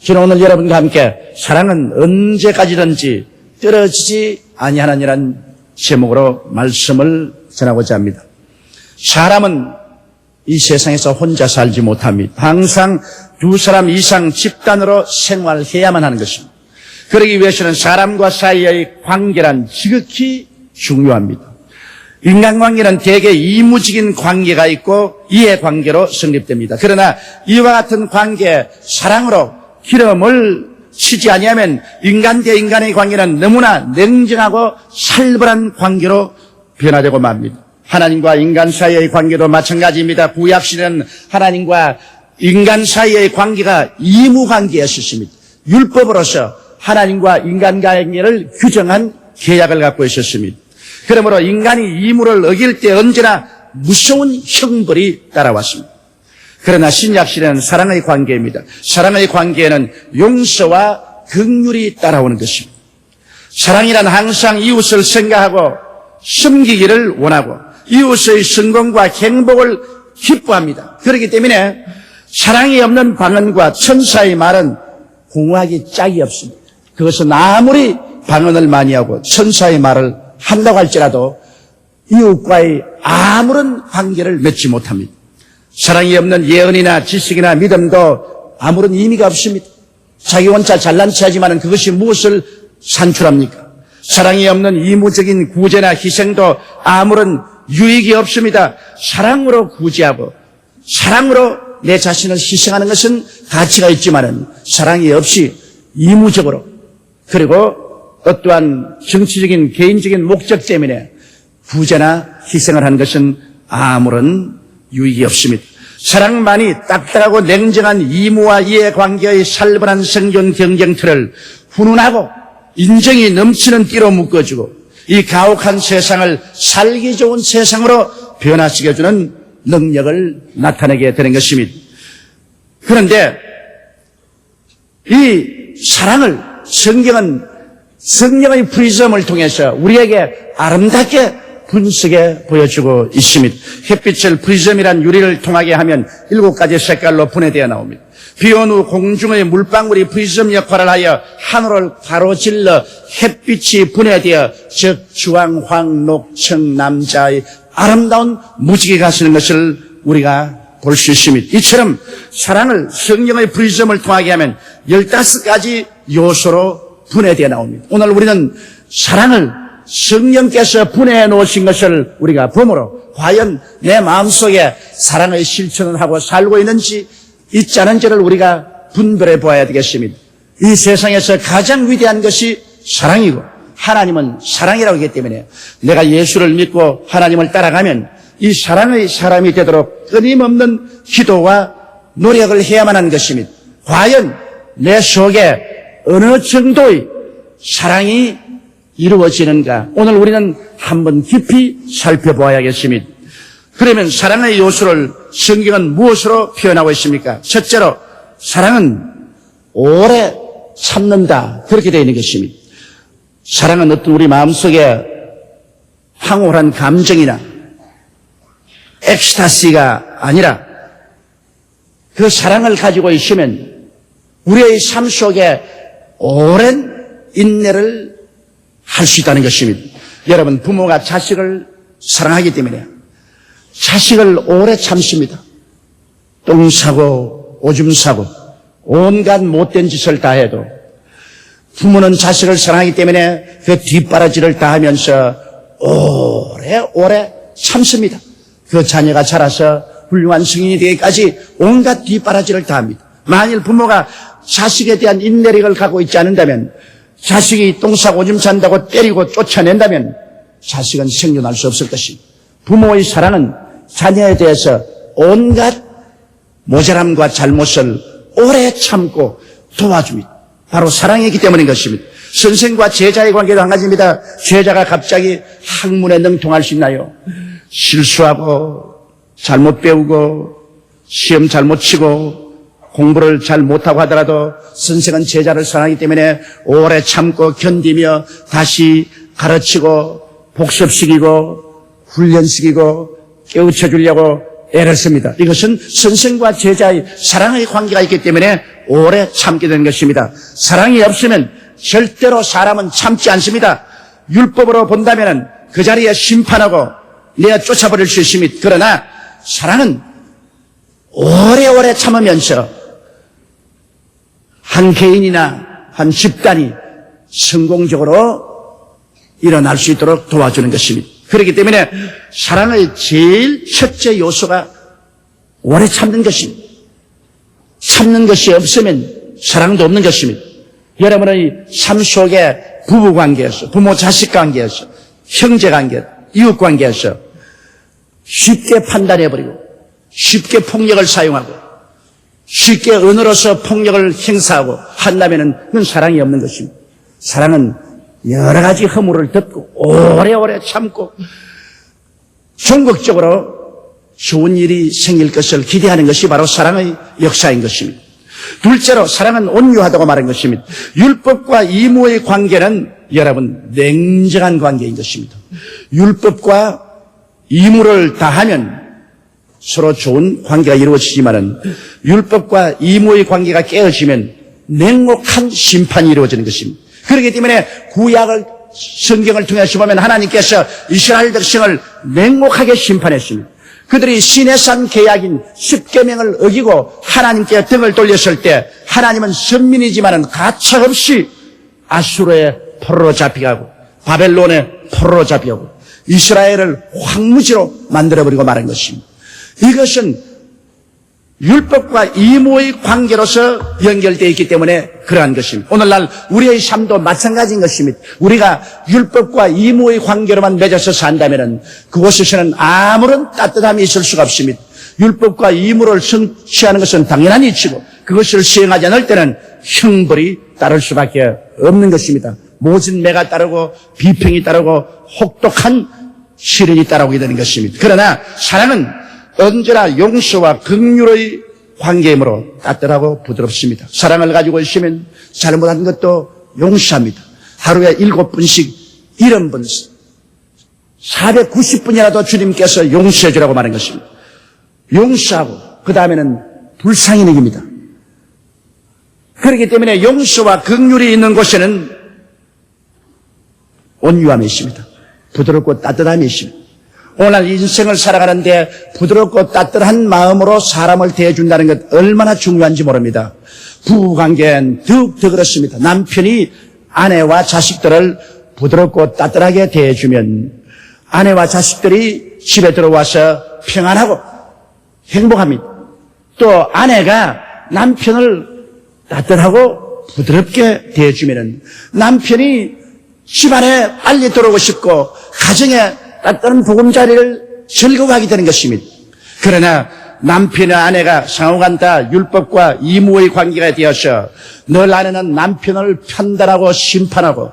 저는 오늘 여러분과 함께 사랑은 언제까지든지 떨어지지 아니하느니란 제목으로 말씀을 전하고자 합니다. 사람은 이 세상에서 혼자 살지 못합니다. 항상 두 사람 이상 집단으로 생활해야만 하는 것입니다. 그러기 위해서는 사람과 사이의 관계란 지극히 중요합니다. 인간관계는 대개 이무적인 관계가 있고 이해관계로 성립됩니다. 그러나 이와 같은 관계, 사랑으로 기름을 치지 아니하면 인간 대 인간의 관계는 너무나 냉정하고 살벌한 관계로 변화되고 맙니다. 하나님과 인간 사이의 관계도 마찬가지입니다. 구약시대는 하나님과 인간 사이의 관계가 이무관계였습니다. 율법으로서 하나님과 인간 관계를 규정한 계약을 갖고 있었습니다. 그러므로 인간이 이무를 어길 때 언제나 무서운 형벌이 따라왔습니다. 그러나 신약시대는 사랑의 관계입니다. 사랑의 관계에는 용서와 긍휼이 따라오는 것입니다. 사랑이란 항상 이웃을 생각하고 섬기기를 원하고 이웃의 성공과 행복을 기뻐합니다. 그렇기 때문에 사랑이 없는 방언과 천사의 말은 공하기 짝이 없습니다. 그것은 아무리 방언을 많이 하고 천사의 말을 한다고 할지라도 이웃과의 아무런 관계를 맺지 못합니다. 사랑이 없는 예언이나 지식이나 믿음도 아무런 의미가 없습니다. 자기 혼자 잘난 체하지만 그것이 무엇을 산출합니까? 사랑이 없는 이무적인 구제나 희생도 아무런 유익이 없습니다. 사랑으로 구제하고 사랑으로 내 자신을 희생하는 것은 가치가 있지만 사랑이 없이 이무적으로 그리고 어떠한 정치적인 개인적인 목적 때문에 구제나 희생을 하는 것은 아무런 유익이 없습니다. 사랑만이 딱딱하고 냉정한 이무와 이해관계의 살벌한 생존 경쟁틀을 훈훈하고 인정이 넘치는 띠로 묶어주고 이 가혹한 세상을 살기 좋은 세상으로 변화시켜주는 능력을 나타내게 되는 것입니다. 그런데 이 사랑을 성경의 프리즘을 통해서 우리에게 아름답게 분석해 보여주고 있습니다. 햇빛을 프리즘이란 유리를 통하게 하면 7가지 색깔로 분해되어 나옵니다. 비온 후 공중의 물방울이 프리즘 역할을 하여 하늘을 가로질러 햇빛이 분해되어 즉 주황, 황, 녹, 청, 남자의 아름다운 무지개가 쓰는 것을 우리가 볼 수 있습니다. 이처럼 사랑을 성경의 프리즘을 통하게 하면 15가지 요소로 분해되어 나옵니다. 오늘 우리는 사랑을 성령께서 분해해 놓으신 것을 우리가 보므로 과연 내 마음속에 사랑의 실천을 하고 살고 있는지 있지 않은지를 우리가 분별해 보아야 되겠습니다. 이 세상에서 가장 위대한 것이 사랑이고 하나님은 사랑이라고 하기 때문에 내가 예수를 믿고 하나님을 따라가면 이 사랑의 사람이 되도록 끊임없는 기도와 노력을 해야만 하는 것입니다. 과연 내 속에 어느 정도의 사랑이 이루어지는가 오늘 우리는 한번 깊이 살펴보아야겠습니다. 그러면 사랑의 요소를 성경은 무엇으로 표현하고 있습니까? 첫째로 사랑은 오래 참는다 그렇게 되어 있는 것입니다. 사랑은 어떤 우리 마음속에 황홀한 감정이나 엑스타시가 아니라 그 사랑을 가지고 있으면 우리의 삶 속에 오랜 인내를 할 수 있다는 것입니다. 여러분 부모가 자식을 사랑하기 때문에 자식을 오래 참습니다. 똥 사고 오줌 사고 온갖 못된 짓을 다 해도 부모는 자식을 사랑하기 때문에 그 뒷바라지를 다 하면서 오래 참습니다. 그 자녀가 자라서 훌륭한 성인이 되기까지 온갖 뒷바라지를 다 합니다. 만일 부모가 자식에 대한 인내력을 갖고 있지 않는다면 자식이 똥 싸고 오줌 산다고 때리고 쫓아낸다면 자식은 생존할 수 없을 것입니다. 부모의 사랑은 자녀에 대해서 온갖 모자람과 잘못을 오래 참고 도와줍니다. 바로 사랑이기 때문인 것입니다. 선생과 제자의 관계도 한 가지입니다. 제자가 갑자기 학문에 능통할 수 있나요? 실수하고 잘못 배우고 시험 잘못 치고 공부를 잘 못하고 하더라도 선생은 제자를 사랑하기 때문에 오래 참고 견디며 다시 가르치고 복습시키고 훈련시키고 깨우쳐 주려고 애를 씁니다. 이것은 선생과 제자의 사랑의 관계가 있기 때문에 오래 참게 되는 것입니다. 사랑이 없으면 절대로 사람은 참지 않습니다. 율법으로 본다면 그 자리에 심판하고 내가 쫓아버릴 수 있습니다. 그러나 사랑은 오래오래 참으면서 한 개인이나 한 집단이 성공적으로 일어날 수 있도록 도와주는 것입니다. 그렇기 때문에 사랑의 제일 첫째 요소가 오래 참는 것입니다. 참는 것이 없으면 사랑도 없는 것입니다. 여러분의 삶 속에 부부관계에서, 부모-자식 관계에서, 형제관계, 이웃관계에서 쉽게 판단해버리고 쉽게 폭력을 사용하고 쉽게 언어로서 폭력을 행사하고 한다면 그건 사랑이 없는 것입니다. 사랑은 여러 가지 허물을 덮고 오래오래 참고 종극적으로 좋은 일이 생길 것을 기대하는 것이 바로 사랑의 역사인 것입니다. 둘째로 사랑은 온유하다고 말한 것입니다. 율법과 이무의 관계는 여러분 냉정한 관계인 것입니다. 율법과 이무를 다하면 서로 좋은 관계가 이루어지지만은 율법과 이무의 관계가 깨어지면 냉혹한 심판이 이루어지는 것입니다. 그렇기 때문에 구약을 성경을 통해서 보면 하나님께서 이스라엘 백성을 냉혹하게 심판했습니다. 그들이 시내산 계약인 십계명을 어기고 하나님께 등을 돌렸을 때 하나님은 선민이지만은 가차없이 아수르의 포로로 잡혀가고 바벨론의 포로로 잡혀가고 이스라엘을 황무지로 만들어버리고 말한 것입니다. 이것은 율법과 이무의 관계로서 연결되어 있기 때문에 그러한 것입니다. 오늘날 우리의 삶도 마찬가지인 것입니다. 우리가 율법과 이무의 관계로만 맺어서 산다면 그곳에서는 아무런 따뜻함이 있을 수가 없습니다. 율법과 이무를 성취하는 것은 당연한 이치고 그것을 수행하지 않을 때는 형벌이 따를 수밖에 없는 것입니다. 모진매가 따르고 비평이 따르고 혹독한 시련이 따라오게 되는 것입니다. 그러나 사랑은 언제나 용서와 긍휼의 관계이므로 따뜻하고 부드럽습니다. 사랑을 가지고 있으면 잘못한 것도 용서합니다. 하루에 7번씩 70번 490분이라도 주님께서 용서해 주라고 말한 것입니다. 용서하고 그 다음에는 불쌍히 여깁니다. 그렇기 때문에 용서와 긍휼이 있는 곳에는 온유함이 있습니다. 부드럽고 따뜻함이 있습니다. 오늘 인생을 살아가는데 부드럽고 따뜻한 마음으로 사람을 대해준다는 것 얼마나 중요한지 모릅니다. 부부관계는 더욱 더 그렇습니다. 남편이 아내와 자식들을 부드럽고 따뜻하게 대해주면 아내와 자식들이 집에 들어와서 평안하고 행복합니다. 또 아내가 남편을 따뜻하고 부드럽게 대해주면 남편이 집안에 빨리 들어오고 싶고 가정에 따뜻한 보금자리를 즐거워하게 되는 것입니다. 그러나 남편과 아내가 상호간다 율법과 이무의 관계가 되어서 늘 아내는 남편을 판단하고 심판하고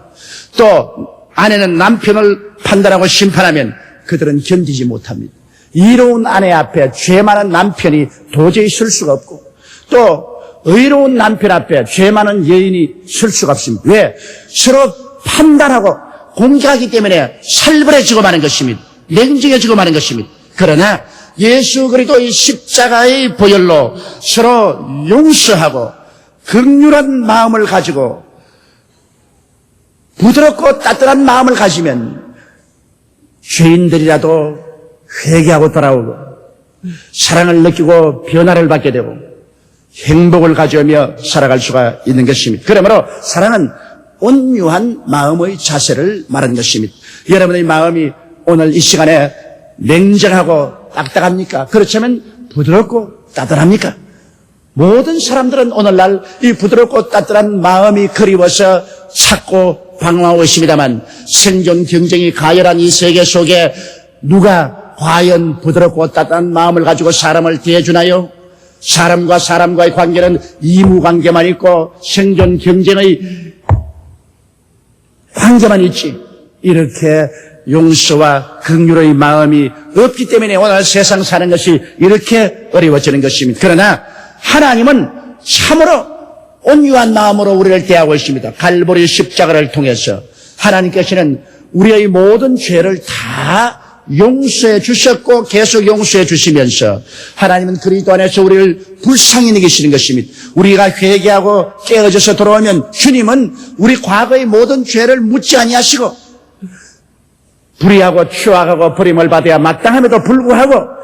또 아내는 남편을 판단하고 심판하면 그들은 견디지 못합니다. 이로운 아내 앞에 죄 많은 남편이 도저히 설 수가 없고 또 의로운 남편 앞에 죄 많은 여인이 설 수가 없습니다. 왜? 서로 판단하고 공격하기 때문에 살벌해지고 마는 것입니다. 냉정해지고 마는 것입니다. 그러나 예수 그리스도의 십자가의 보혈로 서로 용서하고 긍휼한 마음을 가지고 부드럽고 따뜻한 마음을 가지면 죄인들이라도 회개하고 돌아오고 사랑을 느끼고 변화를 받게 되고 행복을 가져오며 살아갈 수가 있는 것입니다. 그러므로 사랑은 온유한 마음의 자세를 말하는 것입니다. 여러분의 마음이 오늘 이 시간에 냉정하고 딱딱합니까? 그렇다면 부드럽고 따뜻합니까? 모든 사람들은 오늘날 이 부드럽고 따뜻한 마음이 그리워서 찾고 방황하고 있습니다만 생존 경쟁이 가열한 이 세계 속에 누가 과연 부드럽고 따뜻한 마음을 가지고 사람을 대해주나요? 사람과 사람과의 관계는 이무관계만 있고 생존 경쟁의 관계만 있지 이렇게 용서와 긍휼의 마음이 없기 때문에 오늘 세상 사는 것이 이렇게 어려워지는 것입니다. 그러나 하나님은 참으로 온유한 마음으로 우리를 대하고 있습니다. 갈보리 십자가를 통해서 하나님께서는 우리의 모든 죄를 다 용서해 주셨고 계속 용서해 주시면서 하나님은 그리스도 안에서 우리를 불쌍히 여기시는 것입니다. 우리가 회개하고 깨어져서 돌아오면 주님은 우리 과거의 모든 죄를 묻지 아니하시고 불의하고 추악하고 버림을 받아야 마땅함에도 불구하고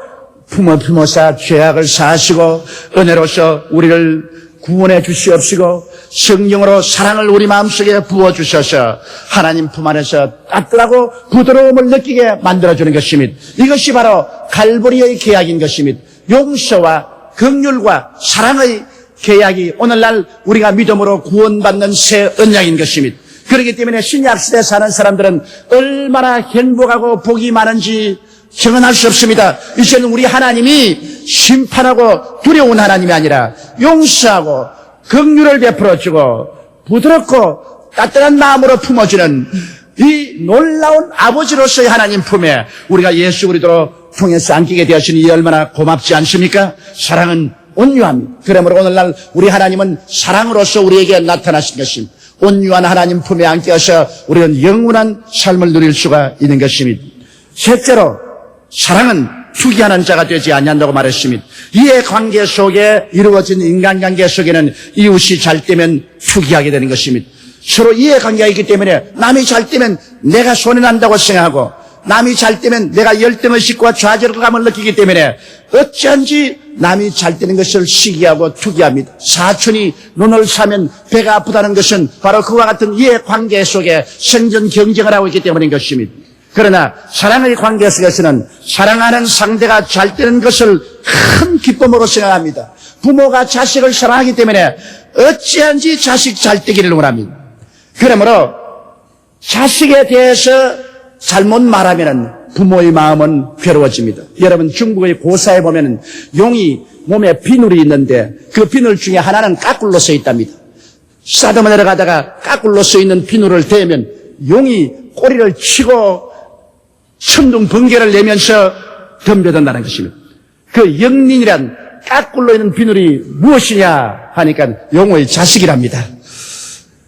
품어사 죄악을 사하시고 은혜로서 우리를 구원해 주시옵시고 성령으로 사랑을 우리 마음속에 부어주셔서 하나님 품 안에서 따뜻하고 부드러움을 느끼게 만들어주는 것입니다. 이것이 바로 갈보리의 계약인 것입니다. 용서와 긍휼과 사랑의 계약이 오늘날 우리가 믿음으로 구원받는 새 언약인 것입니다. 그렇기 때문에 신약시대에 사는 사람들은 얼마나 행복하고 복이 많은지 경험할 수 없습니다. 이제는 우리 하나님이 심판하고 두려운 하나님이 아니라 용서하고 긍휼을 베풀어주고 부드럽고 따뜻한 마음으로 품어주는 이 놀라운 아버지로서의 하나님 품에 우리가 예수 그리스도로 통해서 안기게 되었으니 얼마나 고맙지 않습니까? 사랑은 온유함. 그러므로 오늘날 우리 하나님은 사랑으로서 우리에게 나타나신 것입니다. 온유한 하나님 품에 안겨서 우리는 영원한 삶을 누릴 수가 있는 것입니다. 셋째로 사랑은 투기하는 자가 되지 아니한다고 말했습니다. 이해 관계 속에 이루어진 인간관계 속에는 이웃이 잘 되면 투기하게 되는 것입니다. 서로 이해 관계가 있기 때문에 남이 잘 되면 내가 손해난다고 생각하고 남이 잘 되면 내가 열등의식과 좌절감을 느끼기 때문에 어찌한지 남이 잘 되는 것을 시기하고 투기합니다. 사촌이 눈을 사면 배가 아프다는 것은 바로 그와 같은 이해 관계 속에 생존 경쟁을 하고 있기 때문인 것입니다. 그러나 사랑의 관계 속에서는 사랑하는 상대가 잘 되는 것을 큰 기쁨으로 생각합니다. 부모가 자식을 사랑하기 때문에 어찌한지 자식 잘 되기를 원합니다. 그러므로 자식에 대해서 잘못 말하면 부모의 마음은 괴로워집니다. 여러분 중국의 고사에 보면 용이 몸에 비늘이 있는데 그 비늘 중에 하나는 까꿀로 써 있답니다. 싸듬어 내려가다가 까꿀로 써 있는 비늘을 대면 용이 꼬리를 치고 천둥 번개를 내면서 덤벼든다는 것입니다. 그 영린이란 까꿀로 있는 비늘이 무엇이냐 하니까 용의 자식이랍니다.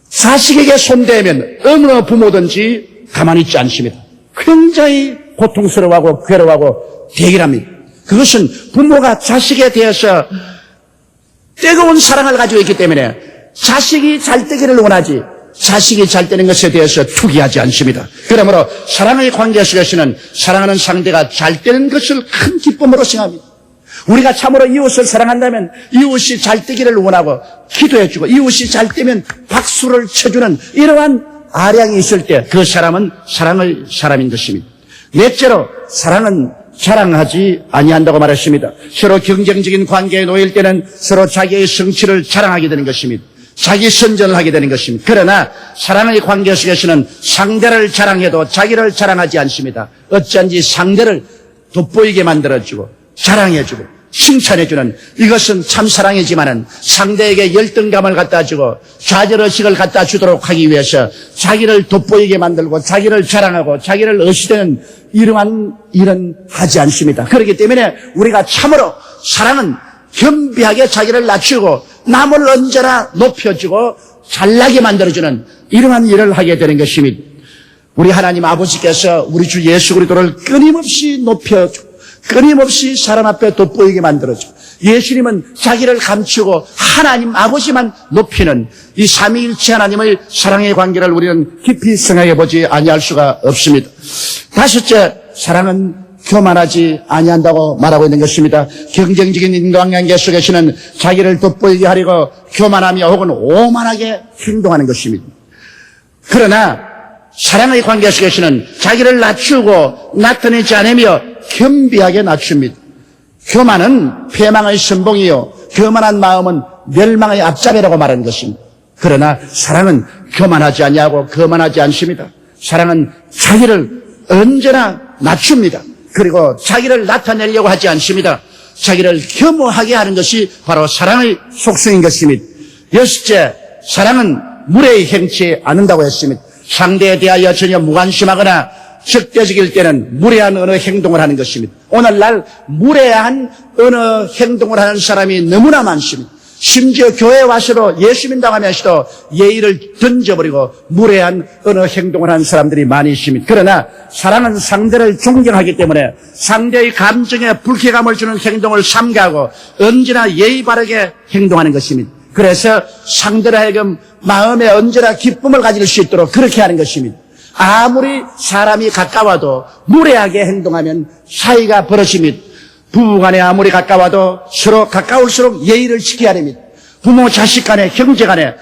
자식에게 손대면 어느 부모든지 가만히 있지 않습니다. 굉장히 고통스러워하고 괴로워하고 대결합니다. 그것은 부모가 자식에 대해서 뜨거운 사랑을 가지고 있기 때문에 자식이 잘 되기를 원하지 자식이 잘 되는 것에 대해서 투기하지 않습니다. 그러므로 사랑의 관계 속에서는 사랑하는 상대가 잘 되는 것을 큰 기쁨으로 생각합니다. 우리가 참으로 이웃을 사랑한다면 이웃이 잘 되기를 원하고 기도해주고 이웃이 잘 되면 박수를 쳐주는 이러한 아량이 있을 때 그 사람은 사랑의 사람인 것입니다. 넷째로 사랑은 자랑하지 아니한다고 말했습니다. 서로 경쟁적인 관계에 놓일 때는 서로 자기의 성취를 자랑하게 되는 것입니다. 자기 선전을 하게 되는 것입니다. 그러나 사랑의 관계 속에서는 상대를 자랑해도 자기를 자랑하지 않습니다. 어찌한지 상대를 돋보이게 만들어주고 자랑해주고 칭찬해주는 이것은 참 사랑이지만은 상대에게 열등감을 갖다 주고 좌절의식을 갖다 주도록 하기 위해서 자기를 돋보이게 만들고 자기를 자랑하고 자기를 의시되는 이러한 일은 하지 않습니다. 그렇기 때문에 우리가 참으로 사랑은 겸비하게 자기를 낮추고 남을 언제나 높여주고 잘나게 만들어주는 이러한 일을 하게 되는 것입니다. 우리 하나님 아버지께서 우리 주 예수 그리스도를 끊임없이 높여주고 끊임없이 사람 앞에 돋보이게 만들어주고 예수님은 자기를 감추고 하나님 아버지만 높이는 이 삼위일체 하나님의 사랑의 관계를 우리는 깊이 생각해 보지 아니할 수가 없습니다. 다섯째, 사랑은 교만하지 아니한다고 말하고 있는 것입니다. 경쟁적인 인간관계 속에서는 자기를 돋보이게 하려고 교만하며 혹은 오만하게 행동하는 것입니다. 그러나 사랑의 관계 속에서는 자기를 낮추고 나타내지 않으며 겸비하게 낮춥니다. 교만은 패망의 선봉이요 교만한 마음은 멸망의 앞잡이라고 말하는 것입니다. 그러나 사랑은 교만하지 아니하고 거만하지 않습니다. 사랑은 자기를 언제나 낮춥니다. 그리고 자기를 나타내려고 하지 않습니다. 자기를 겸허하게 하는 것이 바로 사랑의 속성인 것입니다. 여섯째, 사랑은 무례히 행치 않는다고 했습니다. 상대에 대하여 전혀 무관심하거나 적대적일 때는 무례한 어느 행동을 하는 것입니다. 오늘날 무례한 어느 행동을 하는 사람이 너무나 많습니다. 심지어 교회에 와서도 예수 믿는다고 하면서도 예의를 던져버리고 무례한 어느 행동을 하는 사람들이 많이 있습니다. 그러나 사랑은 상대를 존경하기 때문에 상대의 감정에 불쾌감을 주는 행동을 삼가하고 언제나 예의 바르게 행동하는 것입니다. 그래서 상대를 하여금 마음에 언제나 기쁨을 가질 수 있도록 그렇게 하는 것입니다. 아무리 사람이 가까워도 무례하게 행동하면 사이가 벌어집니다. 부부간에 아무리 가까워도 서로 가까울수록 예의를 지켜야 됩니다. 부모 자식 간에 형제 간에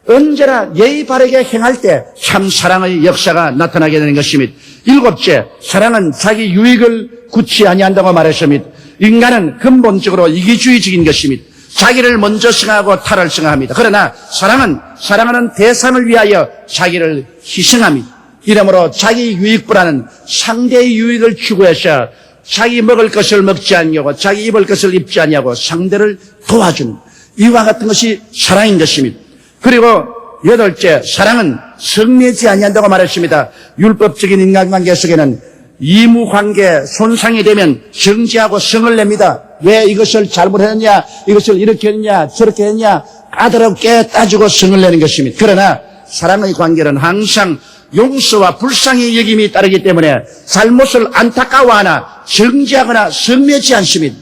언제나 예의 바르게 행할 때 참 사랑의 역사가 나타나게 되는 것입니다. 일곱째, 사랑은 자기 유익을 굳이 아니한다고 말했습니다. 인간은 근본적으로 이기주의적인 것입니다. 자기를 먼저 생각하고 타를 생각합니다. 그러나 사랑하는 대상을 위하여 자기를 희생합니다. 이러므로 자기 유익보다는 상대의 유익을 추구해서 자기 먹을 것을 먹지 아니하고 자기 입을 것을 입지 아니하고 상대를 도와주는 이와 같은 것이 사랑인 것입니다. 그리고 여덟째, 사랑은 성내지 아니한다고 말했습니다. 율법적인 인간관계 속에는 이무관계 손상이 되면 정지하고 성을 냅니다. 왜 이것을 잘못했느냐, 이것을 이렇게 했느냐, 저렇게 했느냐 까다롭게 따지고 성을 내는 것입니다. 그러나 사랑의 관계는 항상 용서와 불쌍히 여김이 따르기 때문에 잘못을 안타까워하나 정지하거나 성내지 않습니다.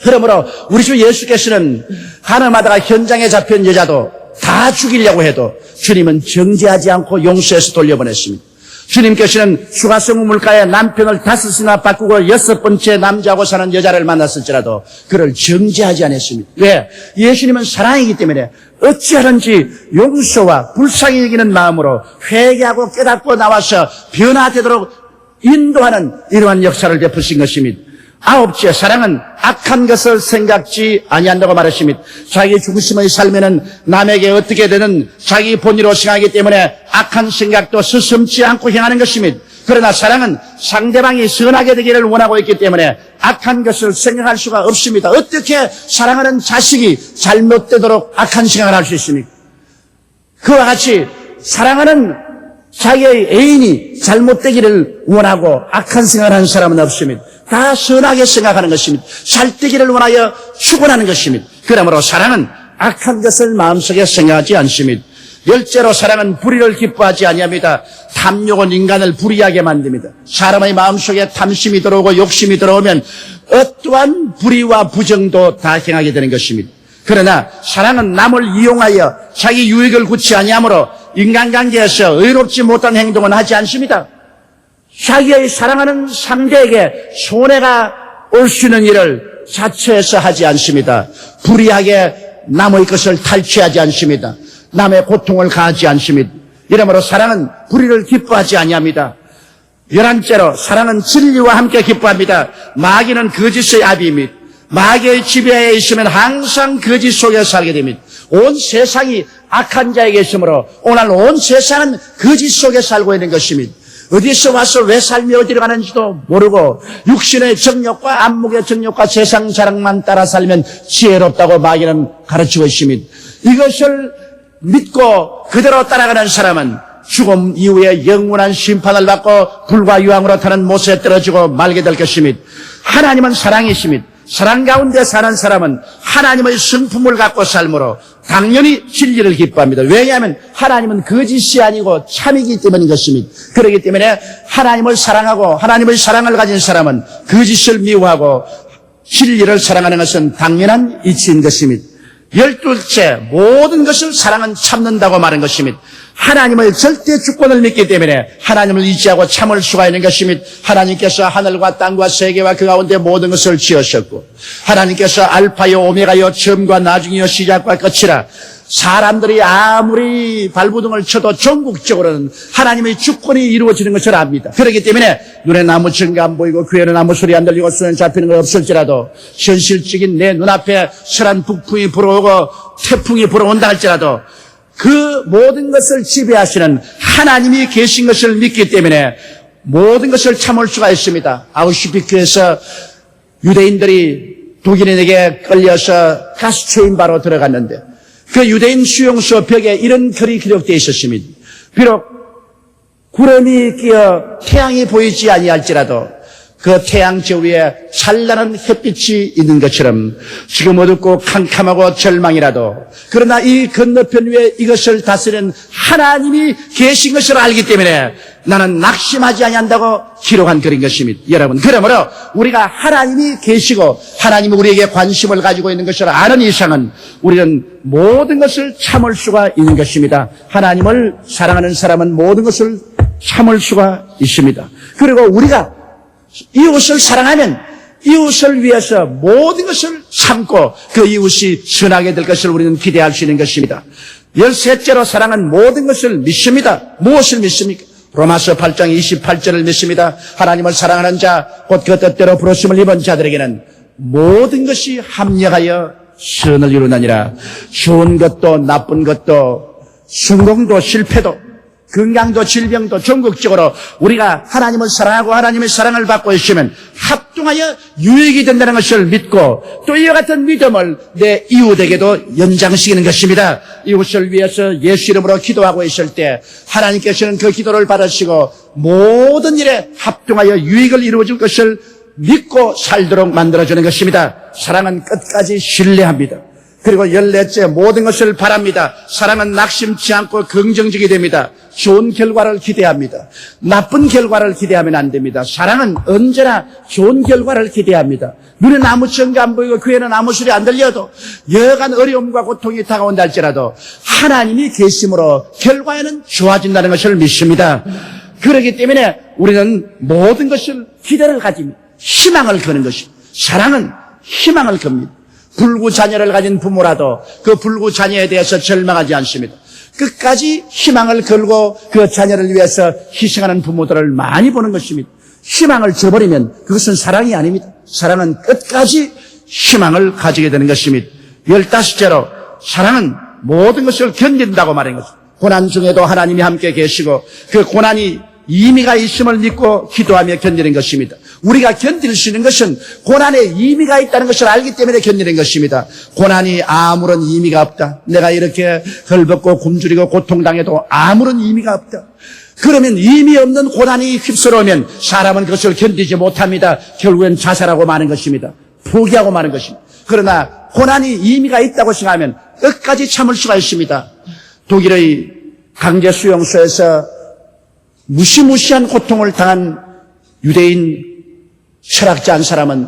그러므로 우리 주 예수께서는 하늘마다가 현장에 잡힌 여자도 다 죽이려고 해도 주님은 정지하지 않고 용서해서 돌려보냈습니다. 주님께서는 휴가성 우물가에 남편을 5이나 바꾸고 6번째 남자하고 사는 여자를 만났을지라도 그를 정지하지 않았습니다. 왜? 예수님은 사랑이기 때문에 어찌하든지 용서와 불쌍히 여기는 마음으로 회개하고 깨닫고 나와서 변화되도록 인도하는 이러한 역사를 베푸신 것입니다. 아홉째, 사랑은 악한 것을 생각지 아니한다고 말했습니다. 자기 중심의 삶에는 남에게 어떻게 되는 자기 본의로 생각하기 때문에 악한 생각도 서슴지 않고 행하는 것입니다. 그러나 사랑은 상대방이 선하게 되기를 원하고 있기 때문에 악한 것을 생각할 수가 없습니다. 어떻게 사랑하는 자식이 잘못되도록 악한 생각을 할 수 있습니까? 그와 같이 사랑하는 자기의 애인이 잘못되기를 원하고 악한 생각을 하는 사람은 없습니다. 다 선하게 생각하는 것입니다. 잘되기를 원하여 축원하는 것입니다. 그러므로 사랑은 악한 것을 마음속에 생각하지 않습니다. 열째로 사랑은 불의를 기뻐하지 아니합니다. 탐욕은 인간을 불의하게 만듭니다. 사람의 마음속에 탐심이 들어오고 욕심이 들어오면 어떠한 불의와 부정도 다 행하게 되는 것입니다. 그러나 사랑은 남을 이용하여 자기 유익을 굳이 아니하므로 인간관계에서 의롭지 못한 행동은 하지 않습니다. 자기의 사랑하는 상대에게 손해가 올 수 있는 일을 자처해서 하지 않습니다. 불의하게 남의 것을 탈취하지 않습니다. 남의 고통을 가하지 않습니다. 이러므로 사랑은 불의를 기뻐하지 아니합니다. 11째로 사랑은 진리와 함께 기뻐합니다. 마귀는 거짓의 아비입니다. 마귀의 지배하에 있으면 항상 거짓 속에 살게 됩니다. 온 세상이 악한 자에게 있으므로 오늘 온 세상은 거짓 속에 살고 있는 것입니다. 어디서 와서 왜 삶이 어디로 가는지도 모르고 육신의 정욕과 안목의 정욕과 세상 자랑만 따라 살면 지혜롭다고 마귀는 가르치고 있습니다. 이것을 믿고 그대로 따라가는 사람은 죽음 이후에 영원한 심판을 받고 불과 유황으로 타는 못에 떨어지고 말게 될 것입니다. 하나님은 사랑이십니다. 사랑 가운데 사는 사람은 하나님의 성품을 갖고 삶으로 당연히 진리를 기뻐합니다. 왜냐하면 하나님은 거짓이 아니고 참이기 때문인 것입니다. 그렇기 때문에 하나님을 사랑하고 하나님의 사랑을 가진 사람은 거짓을 미워하고 진리를 사랑하는 것은 당연한 이치인 것입니다. 12째, 모든 것을 사랑은 참는다고 말한 것입니다. 하나님의 절대 주권을 믿기 때문에 하나님을 의지하고 참을 수가 있는 것입니다. 하나님께서 하늘과 땅과 세계와 그 가운데 모든 것을 지으셨고 하나님께서 알파요 오메가요 처음과 나중이요 시작과 끝이라 사람들이 아무리 발부둥을 쳐도 전국적으로는 하나님의 주권이 이루어지는 것을 압니다. 그렇기 때문에 눈에 아무 증거 안 보이고 귀에는 아무 소리 안 들리고 손에 잡히는 것 없을지라도 현실적인 내 눈앞에 설한 북풍이 불어오고 태풍이 불어온다 할지라도 그 모든 것을 지배하시는 하나님이 계신 것을 믿기 때문에 모든 것을 참을 수가 있습니다. 아우슈비츠에서 유대인들이 독일인에게 끌려서 가스체인바로 들어갔는데 그 유대인 수용소 벽에 이런 글이 기록되어 있었습니다. 비록 구름이 끼어 태양이 보이지 아니할지라도 그 태양저 위에 찬란한 햇빛이 있는 것처럼 지금 어둡고 캄캄하고 절망이라도 그러나 이 건너편 위에 이것을 다스리는 하나님이 계신 것을 알기 때문에 나는 낙심하지 아니한다고 기록한 글인 것입니다. 여러분, 그러므로 우리가 하나님이 계시고 하나님이 우리에게 관심을 가지고 있는 것을 아는 이상은 우리는 모든 것을 참을 수가 있는 것입니다. 하나님을 사랑하는 사람은 모든 것을 참을 수가 있습니다. 그리고 우리가 이웃을 사랑하면 이웃을 위해서 모든 것을 참고 그 이웃이 선하게 될 것을 우리는 기대할 수 있는 것입니다. 13째로 사랑은 모든 것을 믿습니다. 무엇을 믿습니까? 로마서 8장 28절을 믿습니다. 하나님을 사랑하는 자, 곧 그 뜻대로 부르심을 입은 자들에게는 모든 것이 합력하여 선을 이루느니라. 좋은 것도 나쁜 것도 성공도 실패도 건강도 질병도 전국적으로 우리가 하나님을 사랑하고 하나님의 사랑을 받고 있으면 합동하여 유익이 된다는 것을 믿고 또 이와 같은 믿음을 내 이웃에게도 연장시키는 것입니다. 이웃을 위해서 예수 이름으로 기도하고 있을 때 하나님께서는 그 기도를 받으시고 모든 일에 합동하여 유익을 이루어줄 것을 믿고 살도록 만들어주는 것입니다. 사랑은 끝까지 신뢰합니다. 그리고 14째 모든 것을 바랍니다. 사랑은 낙심치 않고 긍정적이 됩니다. 좋은 결과를 기대합니다. 나쁜 결과를 기대하면 안 됩니다. 사랑은 언제나 좋은 결과를 기대합니다. 눈에 아무 증거 안 보이고 귀에는 아무 소리 안 들려도 여간 어려움과 고통이 다가온다 할지라도 하나님이 계심으로 결과에는 좋아진다는 것을 믿습니다. 그렇기 때문에 우리는 모든 것을 기대를 가집니다. 희망을 거는 것입니다. 사랑은 희망을 겁니다. 불구 자녀를 가진 부모라도 그 불구 자녀에 대해서 절망하지 않습니다. 끝까지 희망을 걸고 그 자녀를 위해서 희생하는 부모들을 많이 보는 것입니다. 희망을 저버리면 그것은 사랑이 아닙니다. 사랑은 끝까지 희망을 가지게 되는 것입니다. 15째로 사랑은 모든 것을 견딘다고 말하는 것입니다. 고난 중에도 하나님이 함께 계시고 그 고난이 의미가 있음을 믿고 기도하며 견디는 것입니다. 우리가 견딜 수 있는 것은 고난에 의미가 있다는 것을 알기 때문에 견디는 것입니다. 고난이 아무런 의미가 없다. 내가 이렇게 헐벗고 굶주리고 고통당해도 아무런 의미가 없다. 그러면 의미 없는 고난이 휩쓸어오면 사람은 그것을 견디지 못합니다. 결국엔 자살하고 마는 것입니다. 포기하고 마는 것입니다. 그러나 고난이 의미가 있다고 생각하면 끝까지 참을 수가 있습니다. 독일의 강제 수용소에서 무시무시한 고통을 당한 유대인 철학자 한 사람은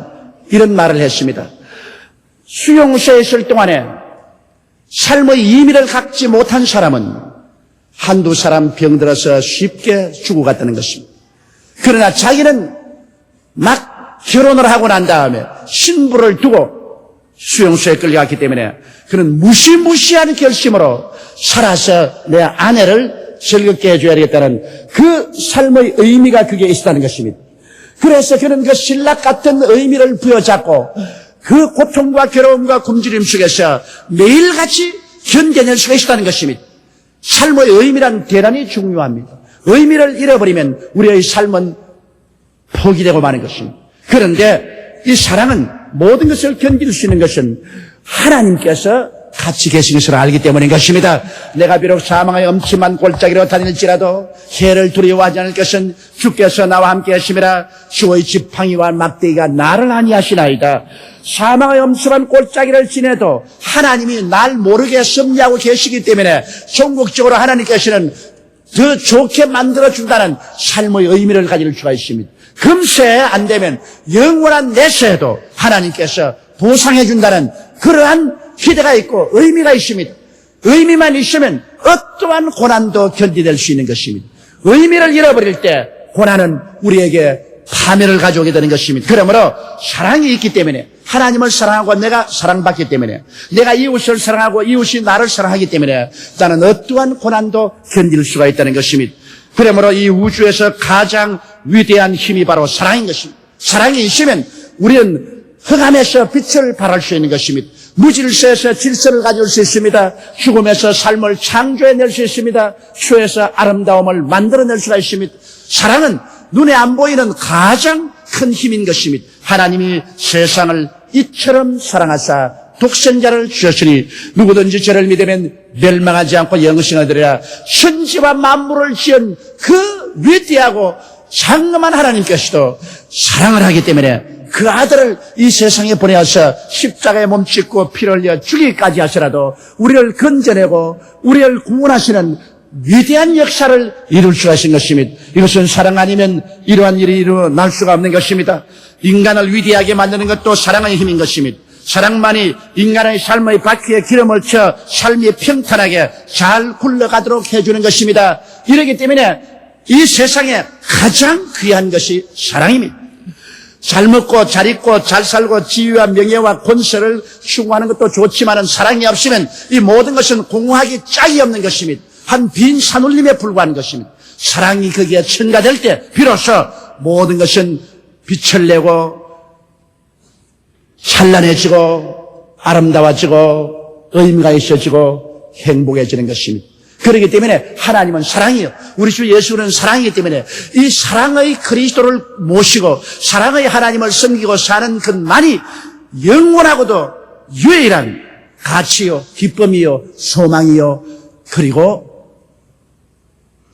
이런 말을 했습니다. 수용소에 있을 동안에 삶의 의미를 갖지 못한 사람은 한두 사람 병들어서 쉽게 죽어갔다는 것입니다. 그러나 자기는 막 결혼을 하고 난 다음에 신부를 두고 수용소에 끌려갔기 때문에 그는 무시무시한 결심으로 살아서 내 아내를 즐겁게 해줘야 되겠다는 그 삶의 의미가 그게 있었다는 것입니다. 그래서 그는 그 신락 같은 의미를 부여잡고 그 고통과 괴로움과 굶주림 속에서 매일같이 견뎌낼 수가 있었다는 것입니다. 삶의 의미란 대단히 중요합니다. 의미를 잃어버리면 우리의 삶은 포기되고 마는 것입니다. 그런데 이 사랑은 모든 것을 견딜 수 있는 것은 하나님께서 같이 계신 것을 알기 때문인 것입니다. 내가 비록 사망의 엄침한 골짜기로 다닐지라도 해를 두려워하지 않을 것은 주께서 나와 함께 하심이라. 주의 지팡이와 막대기가 나를 아니하시나이다. 사망의 엄침한 골짜기를 지내도 하나님이 날 모르게 섭리하고 계시기 때문에 전국적으로 하나님께서는 더 좋게 만들어준다는 삶의 의미를 가질 수가 있습니다. 금세 안 되면 영원한 내세에도 하나님께서 보상해준다는 그러한 기대가 있고 의미가 있습니다. 의미만 있으면 어떠한 고난도 견디낼 수 있는 것입니다. 의미를 잃어버릴 때 고난은 우리에게 파멸을 가져오게 되는 것입니다. 그러므로 사랑이 있기 때문에 하나님을 사랑하고 내가 사랑받기 때문에 내가 이웃을 사랑하고 이웃이 나를 사랑하기 때문에 나는 어떠한 고난도 견딜 수가 있다는 것입니다. 그러므로 이 우주에서 가장 위대한 힘이 바로 사랑인 것입니다. 사랑이 있으면 우리는 흑암에서 빛을 발할 수 있는 것입니다. 무질서에서 질서를 가질 수 있습니다. 죽음에서 삶을 창조해낼 수 있습니다. 수에서 아름다움을 만들어낼 수가 있습니다. 사랑은 눈에 안 보이는 가장 큰 힘인 것입니다. 하나님이 세상을 이처럼 사랑하사 독생자를 주셨으니 누구든지 저를 믿으면 멸망하지 않고 영생을 얻으리라. 천지와 만물을 지은 그 위대하고 장엄한 하나님께서도 사랑을 하기 때문에 그 아들을 이 세상에 보내어서 십자가에 몸짓고 피를 흘려 죽이기까지 하시라도 우리를 건져내고 우리를 구원하시는 위대한 역사를 이룰 수가 있는 것입니다. 이것은 사랑 아니면 이러한 일이 일어날 수가 없는 것입니다. 인간을 위대하게 만드는 것도 사랑의 힘인 것입니다. 사랑만이 인간의 삶의 바퀴에 기름을 쳐 삶이 평탄하게 잘 굴러가도록 해주는 것입니다. 이렇기 때문에 이 세상에 가장 귀한 것이 사랑입니다. 잘 먹고 잘 입고 잘 살고 지위와 명예와 권세를 추구하는 것도 좋지만 사랑이 없으면 이 모든 것은 공허하기 짝이 없는 것입니다. 한 빈 산울림에 불과한 것입니다. 사랑이 거기에 첨가될 때 비로소 모든 것은 빛을 내고 찬란해지고 아름다워지고 의미가 있어지고 행복해지는 것입니다. 그렇기 때문에 하나님은 사랑이요. 우리 주 예수는 사랑이기 때문에 이 사랑의 그리스도를 모시고 사랑의 하나님을 섬기고 사는 것만이 영원하고도 유일한 가치요, 기쁨이요, 소망이요, 그리고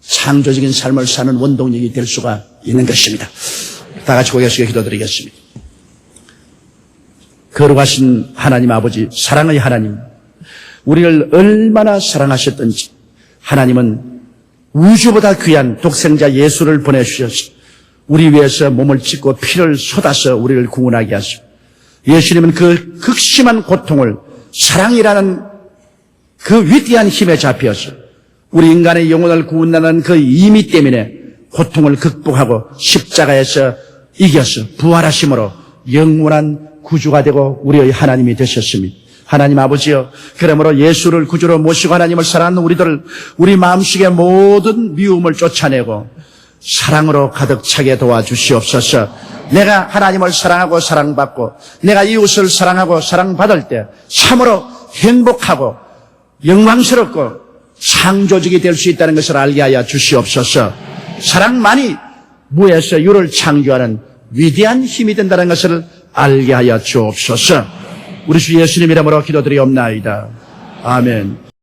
창조적인 삶을 사는 원동력이 될 수가 있는 것입니다. 다 같이 고개 숙여 기도드리겠습니다. 거룩하신 하나님 아버지, 사랑의 하나님, 우리를 얼마나 사랑하셨던지 하나님은 우주보다 귀한 독생자 예수를 보내주셔서 우리 위해서 몸을 찢고 피를 쏟아서 우리를 구원하게 하시고 예수님은 그 극심한 고통을 사랑이라는 그 위대한 힘에 잡혀서 우리 인간의 영혼을 구원하는 그 임의 때문에 고통을 극복하고 십자가에서 이겨서 부활하심으로 영원한 구주가 되고 우리의 하나님이 되셨습니다. 하나님 아버지여, 그러므로 예수를 구주로 모시고 하나님을 사랑하는 우리들, 우리 마음속의 모든 미움을 쫓아내고 사랑으로 가득 차게 도와주시옵소서. 내가 하나님을 사랑하고 사랑받고 내가 이웃을 사랑하고 사랑받을 때 참으로 행복하고 영광스럽고 창조적이 될 수 있다는 것을 알게 하여 주시옵소서. 사랑만이 무에서 유를 창조하는 위대한 힘이 된다는 것을 알게 하여 주옵소서. 우리 주 예수님 이름으로 기도드리옵나이다. 아멘.